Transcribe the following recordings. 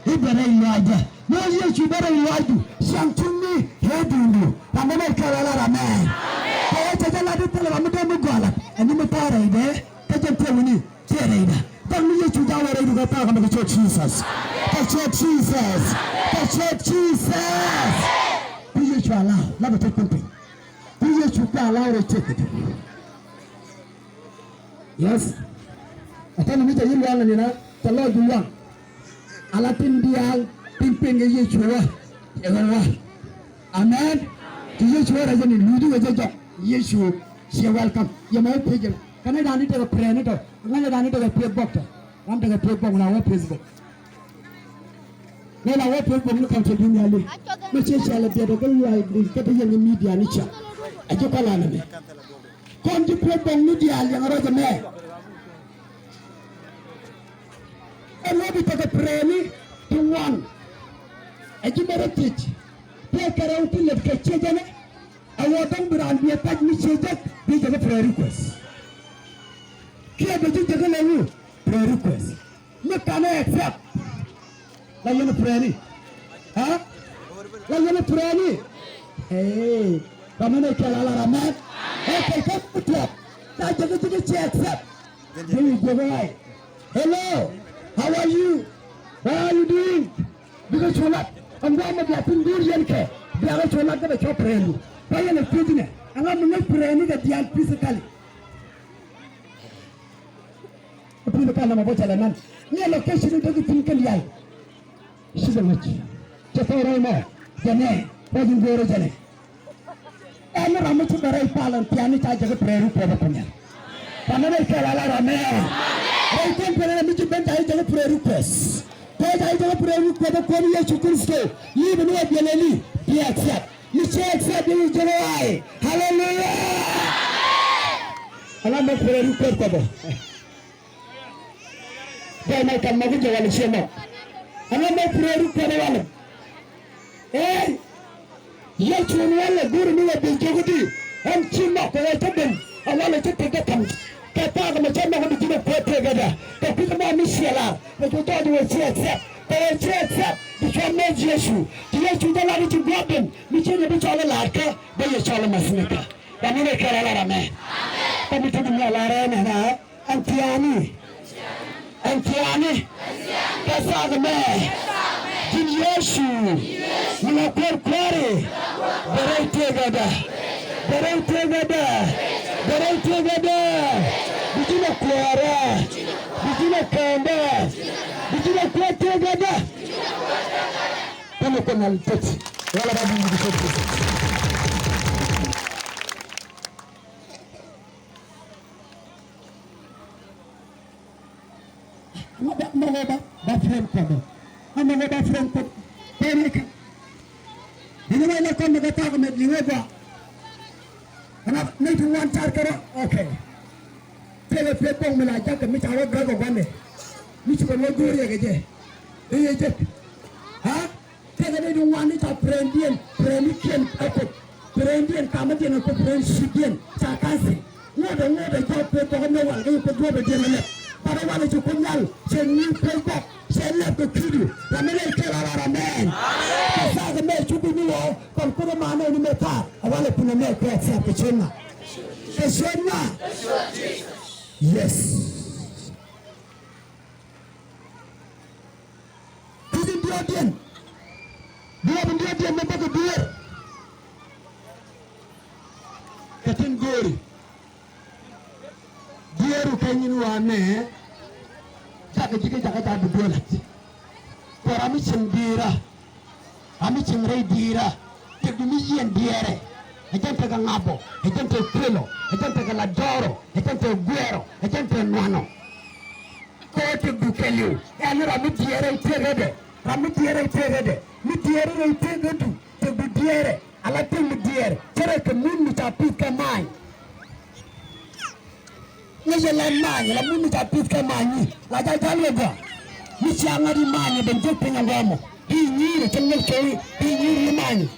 he better Elijah. No, yes, you better Elijah. Shank to me, hey, do you? I'm a Carolina man. I tell you, I'm a Demogala, and I'm a parade. Take a penny, Terada. Don't you to go away to the power of the church Jesus. The church Jesus. The church Jesus. Be you to allow, never take something. Be you to allow a ticket. Yes. I tell you, you want to know, the Lord you want. Alatin dial, pimping a Yeshua. Amen. To Yeshua as an illusion as a job. Yeshua, she welcome. You may pigeon. Can I run into a prayer? I'm going to run into a prayer box. I'm going to pray for our president. Well, our people look at you nearly. Which is shall be the girl like getting in the media. I took a lot of me. Come to pray for media, young Roger May. And let me take a prayer to one. I give her a teach. Take her out to let the children. I want them to be a pack me children. These are the prayer requests. Here, the children prayer request. Look, can I accept? Like you pray? Huh? Like you pray? Hey, come on, Kerala, man. Okay, come to talk. That's a good accept. Hello. How are you? What are you doing? Because you're not. I'm going to get in good yanke. They are also not going to pray. Why are you prisoner? I'm not praying that they are physically. Put the kind of a bottle man. Near location doesn't think in the eye. She's a witch. Just all right now. Jane, wasn't very Jane. And I'm not a very pal and piano charge of a prayer for the Panya. Panama Kerala, man. I think when I'm a prayer request. But I don't pray with the Korea to Christo. Even if you're Lily, you accept. You say accept in July. Hallelujah. And I'm a prayer request. Then I can make it a shame. And I'm a prayer request. Hey, yet you want to do me a big joggy. I'm team up and I told them. I want to take them. The part of the gentleman who did pray together. The people of Michelle, but we don't do it accept. They accept. Because no Jesus. The Jesus don't want to grab them. We change the bitch all the larka, but you're all a masnica. The America, man. Come to the Malarena, and Tiani. And Tiani. That's all the man. Jesus. You are poor quarry. But I together. But I together. But I together. Bijina kuara, bijina kanda, bijina kuwa together. Kama kuna liteti, wala babu ndishoti. Mama ba friend ko. Mama ba friend ko. Perika. Ini wala ko magata ko medliwe ba. Ana need one target. Okay. Pele pepo mila jaka mi tawo gago gane mi chibo no gori egeje eje ha tege ne dun wani ta prendian ako prendian kamadien ko prensibien ta kanse ngoda ko pepo no wal ko do be demene para wala ci kunyal se ni pepo se le ko kidu la mele kala la men amen sa ga me chubi ni wo kon ko ma no ni meta wala kuna me ko sa pechena pechena. Yes. Didn't do again. Do you have again? Never go do it. Category. Dear, can you run? Jaka do it. For Amishan Dira, Amishan Ray Dira, take the million dear. I can't take a Nabo, I can't take Trillo, I can't take a Ladoro, I can't take Guero, I can't take Nuano. Go to Bukelu, and Ramitiere Tegade, Ramitiere Tegade, Mitiere Tegadu, to be dear, I like to be dear, Terek Moon with a pica mine. Never land mine, la moon with a pica mine, like I tell you, Miss Yamari mine, been dipping a ramo. He knew it and make sure he knew the money.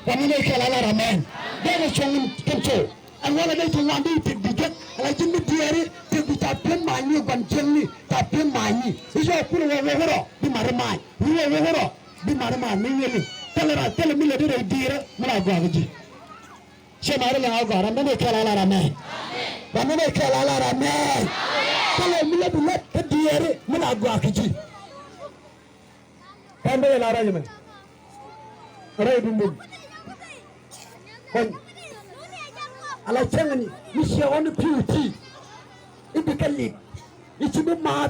When you make a lot of men, they were showing control. And when I don't want to take the jet, and I didn't be able to pay my new one jelly, that pay my knee. Is your put away over, be my marmai huwa woro bi marmai mi weli talara tele mi le dire dire mala gwaji she mare la agora me kala la rame ba me kala la rame tele mi le bulet te dire mala gwaji kambe la rajme ray dum kon ala changani mi she on beauty ibikali ichibu ma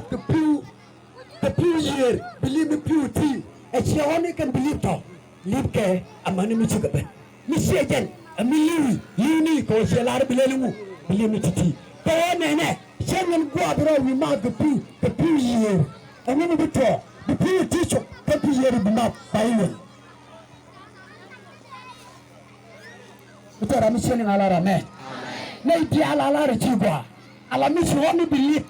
the few years believe me beauty and she only can believe to live ke amani mi chukabe mi sejen amili lini ko she lar bilelu believe me titi to nene shengen go abro we ma the few years and we be to the few teacher the few years be ma final utara mi shengen ala rame nei ti ala la chigwa ala mi she only believe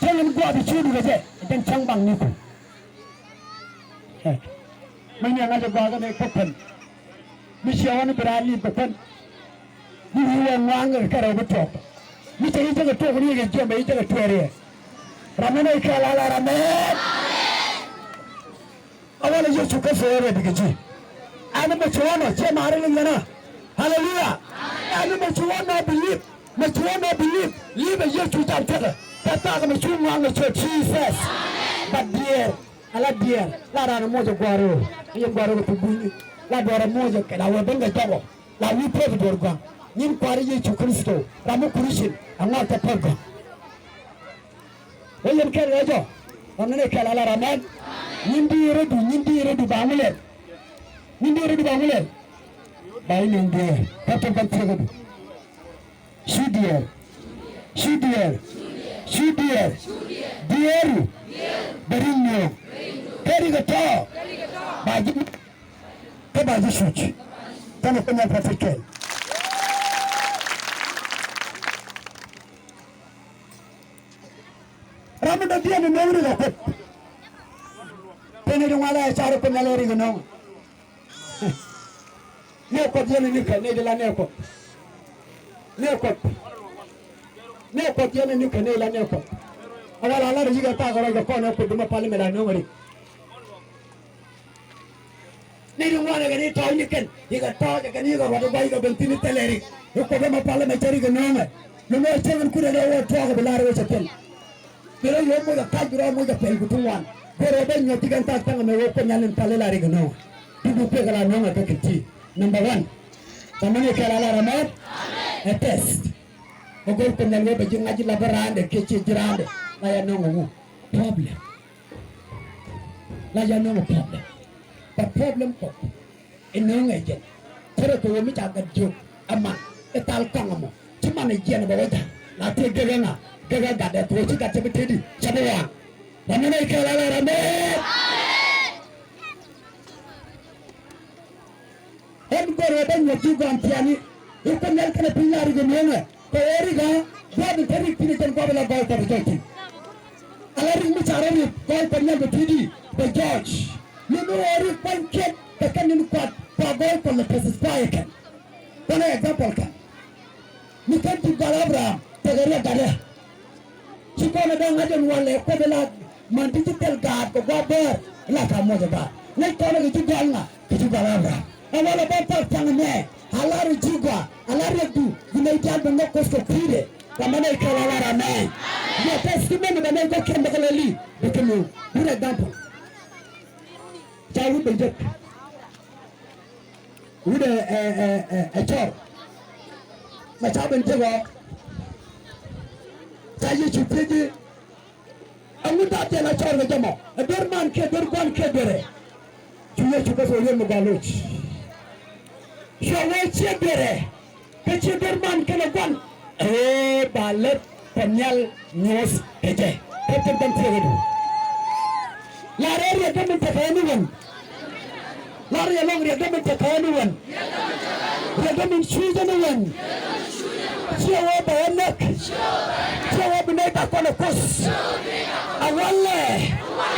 jangan gua bicu dulu je, dan cangbang niku. Mana yang ada gua kan ekor Misiawan berani betul. Ni yang wangar kerana betul. Misi itu ketua ni yang jom itu ketua dia. Ramai nak kalah ramai. Awalnya je suka seorang begitu. Anu bercuana, saya marah lagi na. Hallelujah. Anu bercuana believe. Live je suka cakap. Kata kami cuma ngecek Jesus. But dia, ala dia, lara moja guaro, yang guaro itu bunyi, la guaro moja kena wabeng jago, la wipe berdorga, nin pari Yesus Kristo, ramu kurisin, angkat terperga. Yang kira aja, orang ni kira lara man, nindi redu bangunan, bayi nindi, kata terperga, Sudier, Dieru, Berinyo, Kerigato, Baju, Kebaju suci, tanah penyal praktikal. Ramadan dia ni negeri dapat. Penyal yang ada cara penyal orang kenal. Nekot dia ni nikah, ni adalah nekot. Dia ni nikah, ni adalah nekot. Awal Allah juga tak kalau kau nak pergi rumah paling melalui nomor. Ni rumah negara ni tahu ni kan, jika tahu jika ni kau ada bayi kau benci ni teleri. Kau pergi rumah paling mencari ke nomor. Nomor jangan kuda ada orang tua kau belar orang setel. Bila you mau tak jurah mau pel kutuan. Berapa ni tiga tak tang mau penyalin paling lari ke nomor. Tujuh pegala nomor kecil. Number 1. Kamu ni kalau ramai, test. Kau penyalin baju ngaji laporan dek kecil jiran dek. Laya nongo problem. But problem kok. Inong aja. Terus tu kami cakap juk aman. Etal kangamu. Cuma ni jian bawa dah. Nanti gagana gada tu cakap cepat jadi. Semua. Mana ni kalau ramai. Hem korban juga antiani. Itu ni kalau pilih hari ni mana? Kau kan? Buat terik pilih tempat bela bawa terjadi. Alaring bicara ni, kau pernah bertidi, berjudge. Lalu orang pangkat, tekan ni kuat, pakai kalau proses pakai. Kalau example kan, ni kan tu galabra, tegeria gada. Jika ada ngajar wale, kau belah digital guard, kau gabar, lah kamu juga. Ni kau lagi juga enggak, itu galabra. Awal apa tangannya, alari juga, alari tu, guna ikan bengkok kosong kiri. Kamana ikala ramai. Ya testimoni mana kau kena kelali. Betul. Ini example. Jauh benjek. Udah acor. Macam benjek apa? Saya cuci je. Anggota tiada acor macam mana? Derman ke dere. Cuci juga soalnya mugaluc. Soalnya cedere. Kecil derman kena kan. Balet penyal news aja. Kita tentu. Lari dia kami terkanuan. Lari long dia kami terkanuan. Dia kami sujanuan. Siapa banyak? Siapa benar tak konekus? Awalnya,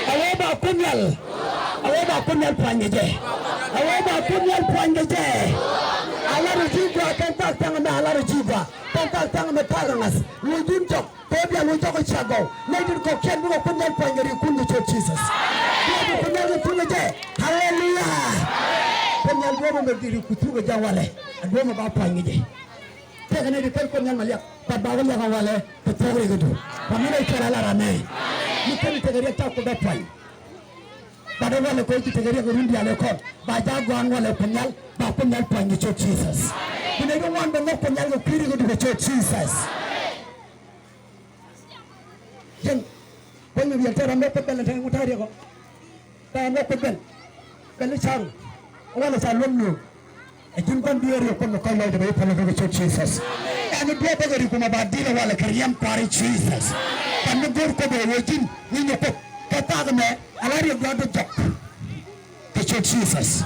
awal bakunyal panjang. Alar juga kentak tangan alar juga. Kentak tangan metarangas. Lujunjok, kau dia lujok cakau. Nanti kau kian buka penyal panjang kunci cuci. Jesus. Dia punya kutu je. Hallelujah. Punya dua memberi kutu je wale. Dua membapa ngeje. Tega ni dikel punya maliak. Babawa yang wale betul gitu. Pamina ikara la rame. Mungkin tegari tak kuda pai. Pada wale kau itu tegari kerundi alekor. Baca guang wale punya. Bapa punya pai ngeje Jesus. Ini kan wan benda punya kiri gitu ngeje Jesus. Jen, punya dia cara mereka bela dengan utara dia kok. Dan mereka bela caru. Orang caru lu. Jumpan dia dia pun kalau dia boleh pernah ke Jesus. Anu dia bagi rumah badil wala kerjaan pari Jesus. Anu gor ko be wajin ni ko kata me alari gado jak. Ke Jesus.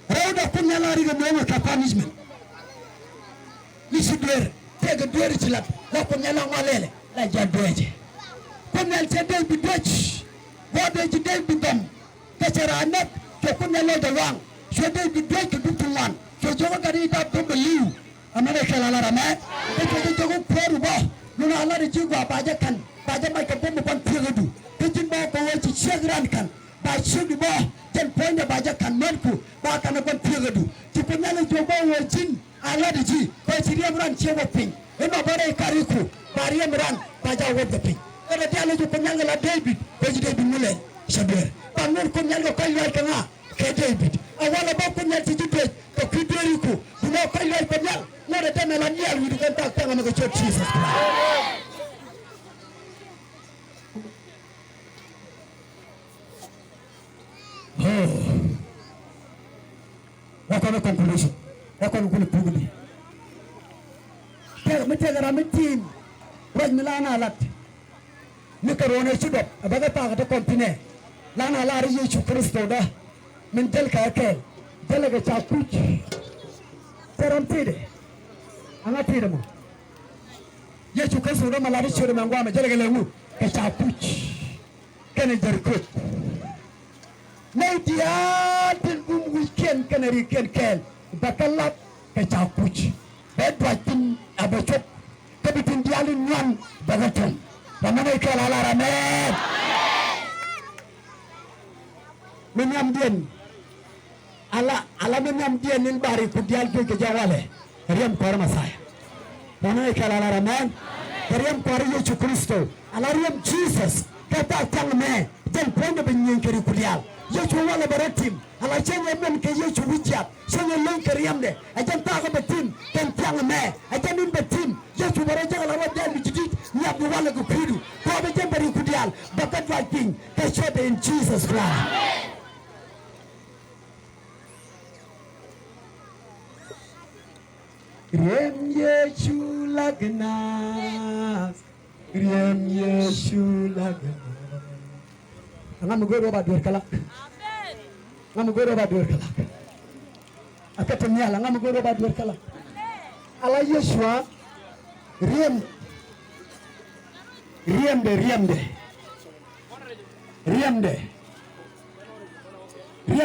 Rauda punya lari ke mana ke punishment. Lisi duer, tega duer cilat, la punya lang walele, la jadweje. Punya cedel bidwech, wade cedel bidam, kecara anak, ke punya lo dawang, cedel bidwech ke dutungan, ke jogo kari ita pembeliu, amane kelala rame, ke jogo peru bah, nuna ala di jiwa baja kan, baja mai ke pembu pan pirudu, ke jiwa bawa cicegran kan, baca di bah, jen punya baja kan menku, bahkan pan pirudu, cipunya lo jogo wajin. Allah di ji, pasiri amran cewa ping. Ema bare kariku, bari amran baca word ping. Kalau dia lalu penyangga la David, bagi David mulai sabar. Pangur penyangga kaya kena ke David. Awal apa penyangga di David, ke kideriku. Guna kaya penyang, nada dia melanial hidup tak tengah mengejar Jesus. Oh, what are the conclusion? Akan kuli pugli. Macam ramai tim, raj melana alat. Ni corona sudah, abaga tak ada kontine. Lana lari Yesus Kristus dah, mental kakel, jalan cakuc. Teram tidak, angkat tidak mu. Yesus Kristus dah malari sudah mangwa, jalan kelemu, cakuc, kena jerkut. Nanti tin weekend kena weekend kel. Bakalap kecakuc, bedwatin abacok, kebitin dialin wan bagaton, bagaimana ikhlas ramen, menyam dian, ala menyam dian ini bari kudial ke jawale, riam kuar masaya, bagaimana ikhlas ramen, riam kuar Yesus Kristus, ala riam Jesus, kata cangme, jangan pernah menyingkiri kudial. Yesus wala beratim, ala cengeng men ke Yesus wujud, cengeng men keriam deh, ajan tak betim, dan tiang me, ajan in betim, Yesus beraja ala wajah dijidit, niat wala kupidu, kau ajan beri kudial, bakat wajing, kesyat in Jesus Christ. Riem Yesus lagnas, Riem Yesus lagnas. Ngam gue roba dua kalak. Ngam gue roba dua kalak. Aku ternyala ngam gue roba dua kalak. Allah Yeshua riem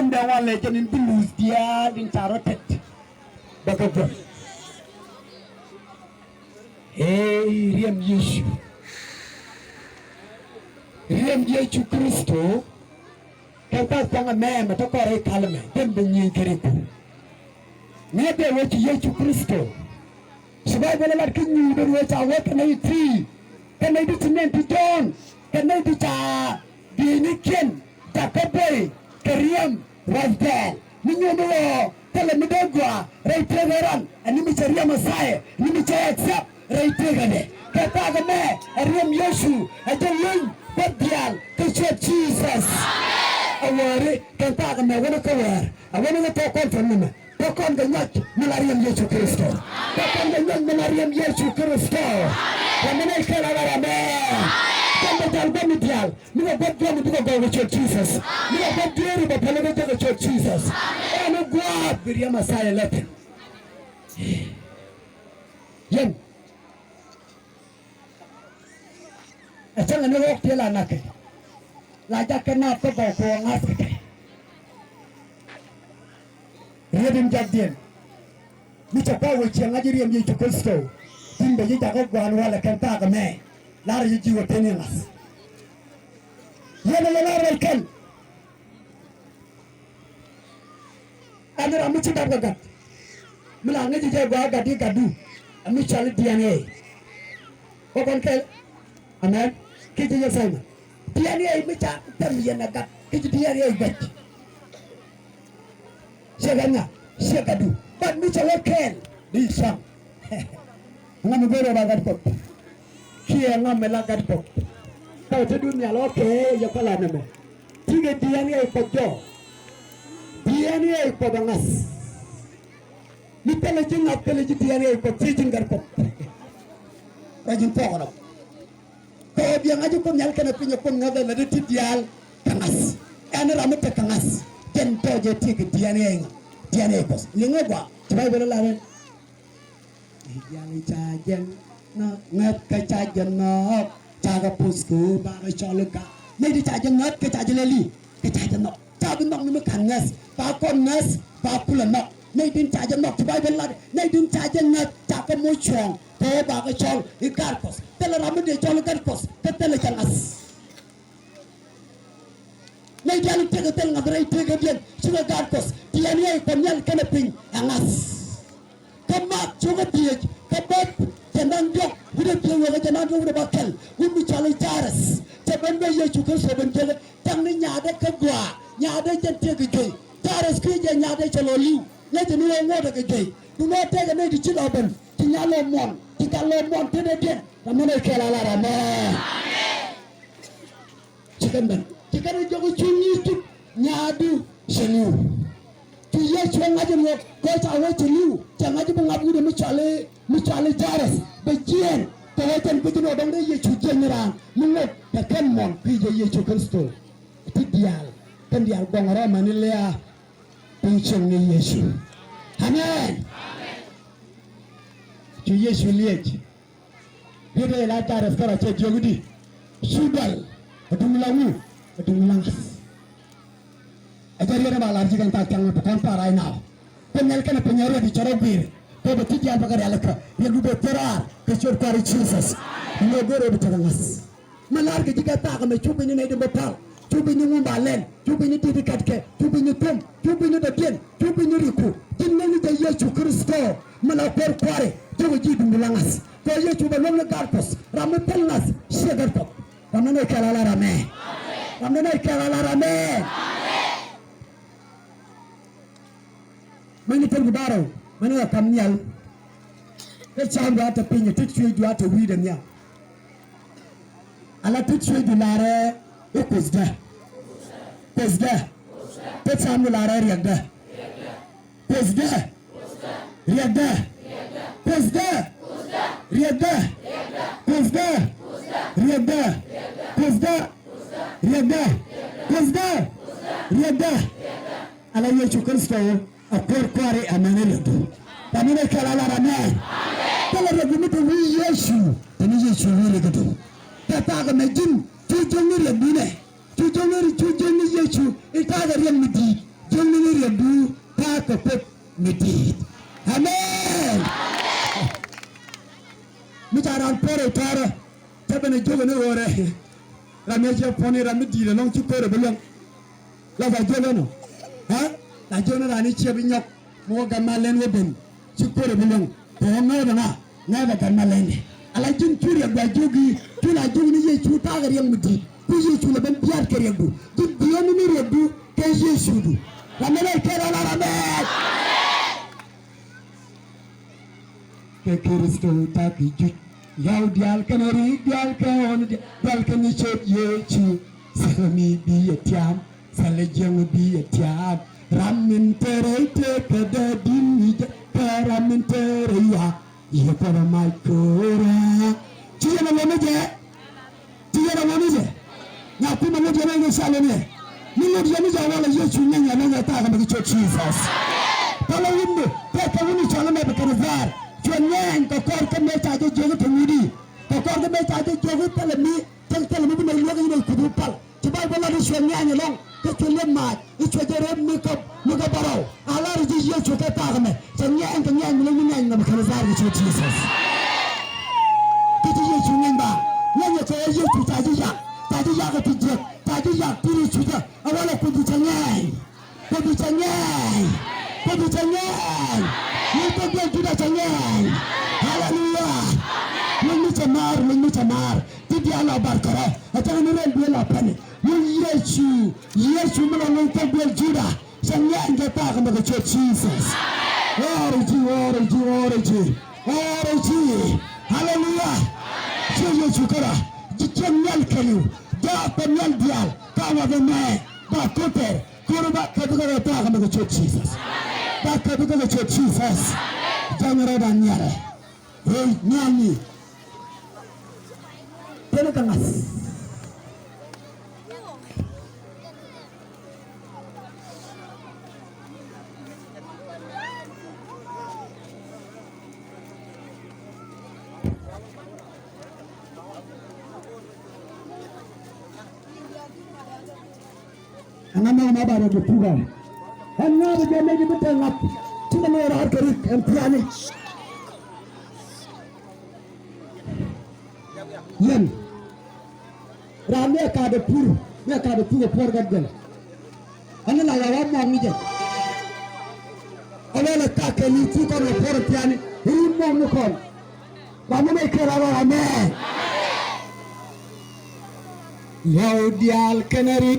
de wale janin bilus dia din tarotet bakagon. Hey riem Yeshua. Riem Yesus Kristus, kata jangan mem atau kore kalme, dem benyi keriku. Nede wajib Yesus Kristus. Sebab bila lagi ni berwajib awak kena itu, kena itu cinen pijon, kena itu cah binikin, cah kabai, keriam, wajib. Menyuruh kalau mendogwa, reiteran, ini mencari masai, ini mencari accept, reiteran. Kata agama, Riem Yesus, ajar yang Badial, kecuali Jesus. Awari, kata agama, wana kawar, wana ngetokon fenuma, tokon ganyak melariam Yesus Kristus, tokon ganyak melariam Yesus Kristus. Kami nak ikhlas rame. Kami jalban ideal, kita buat dia untuk gawe Jesus. Kita buat dia untuk pelajari gawe Jesus. Anu buat beri masaya lepen. Yen. Jangan nolak dia lah nak. Lajak kena tu bawa kuangas kita. Dia dimjadian. Ni cakap wajib ngaji dia Yesus Kristus. tin be ji ta ko gwan wala kan ta ka me la ra ji wo tene ngas yena la ra kan andra mu ci da ga gat mala nga ji je gwa ga di gadu ami chal DNA ko kon kel amen ki ji sai ma DNA mi cha tam yena gat ki ji DNA gat seganya segadu ban mi chal kel di sam ngam gore ba gat ko ki ngam me la gat ko ta te dunia lo ke yo kala na me ti ge DNA ko jo DNA ko bangas ni tele jinga tele ji DNA ko ti jingar ko rajin poro ko biang aja ko nyal kana pinya ko ngada la de ti dial kangas ana ramete kangas ten to je ti ge DNA ko linga gwa tibai bela la ren yang cajen no ngat ka cajen no caga pusku ba ka cholka nei di cajen ngat ka cajen leli ka cajen no caben no ni kangas ba kon nas ba pula no nei din cajen no tibai bela nei din cajen ngat caga mo chong ko ba ka chol ikarkos tele ramde chol ikarkos tele kangas nei dial tege tel ngadrai tege bien suga garkos tiania ko nyal kana ping angas kamat juga dia kabat jangan dia udah dia udah jangan dia udah bakal umi cari jaras jangan dia juga sebentar jangan nyada ke gua nyada jangan gede jaras kerja nyada celoli nanti ni orang ada gede dulu tega ni di Ciloban tinggal lemon tidak dia ramai kelala ramai jika jago cungi tu nyadu seniu tuye chwenga je mo ko chawe chulu changa je ngabu de michale jaras bejien taweten bujino dong de ye chu jenra mungo ta kan mon pi je ye chu kristo ti dial kan dial gongora manilea pinchen ni yesu amen chu yesu liech bide la jaras kara che jogudi sudal adumulangas ajari na malar jigan ta kyang bukan parai now penyal kana penyaro di cara bir to beti dia pakai alaka ya gube terar ke chor kari Jesus no gore bitarangas malar ke jika ta ka me chubi ni nei de bapal chubi ni ngumbalen chubi ni tidi katke chubi ni tum chubi ni dapien chubi ni riku jinna ni de Yesu Kristo mala per kware to ji dumbulangas ko Yesu ba lon garpos rametelnas shegarto ramane kalala rame ramane kalala rame mani tel baro mani ya kamnyal ke chambo ata pinya titwe ju ata wida nya ala titwe du lare e kozda te chambo lare riagda kozda riagda kozda riagda kozda riagda kozda riagda kozda riagda ala Yesu Kristo akor kware amanele tu tamine kala la rame kala regumu tu Yesu tani Yesu wile tu tata ga mejin tu jongi rebune tu jongi Yesu ita ga rem midi jongi rebu ta ko pep midi amen mitaran pore tara tabane jogo ne wore rameje poni ramidi le long ci pore belong la va jogo no ha la jona rani chebi nyok mo gamalen weben ci kore bilong to ngaba ngaba gamalen ala jin turi gwa jogi tula jogi ni ye chu tagar yang mudi ku ye chu la ben biar kere du du bion ni redu ke ye chu du ramela kera la rame ke kristo ta ki ju yaw dial kanari dial ka on dial kan ni chep ye chu sami bi yatiam sale jeng bi yatiam ramin tere te kada dini ramin tere ya para mai kora tiya na mama je na kuma mo je na ngi sale ne ni mo je mi ja wala Yesu nyanya na ta ga bi Jesus pala wimbe te ka wini chala me be karzar chonyen ko kor ke me ta je jogo tumidi ko kor ke me ta je jogo tele mi tel mi be lo ga ni ku pal ti ba bala ni chonyen long ke tele ma ichojere muka barau ala riji Yesu ke ta ga me chonyen ke nyan mi lo nyanya na be karzar bi Jesus Yesu tajiya ke tijek tajiya tiri suja awala kuducanyai Yesu dia juda canyai haleluya Mun tamar tidi ala barkara atang niren bela pane mun Yesu mun mun tabel juda canyai ngata kama ke Jesus origi haleluya Yesu kara jikanyal kelu da penyal dial kawa de me ba kote kurba kaduga ta kama ke Jesus ba kaduga ke Jesus jangara danyare nyani Tena kangas Anama mabara de puga Anna de jame di betengap Cuma merah kerik empiani Yen Rame ka de pur me ka de puga por gadel Anna la yawa mo mi je Ala ka ke ni tu ko por piani ri mo mo kon Ba mo me kera wa me Yau dial kenari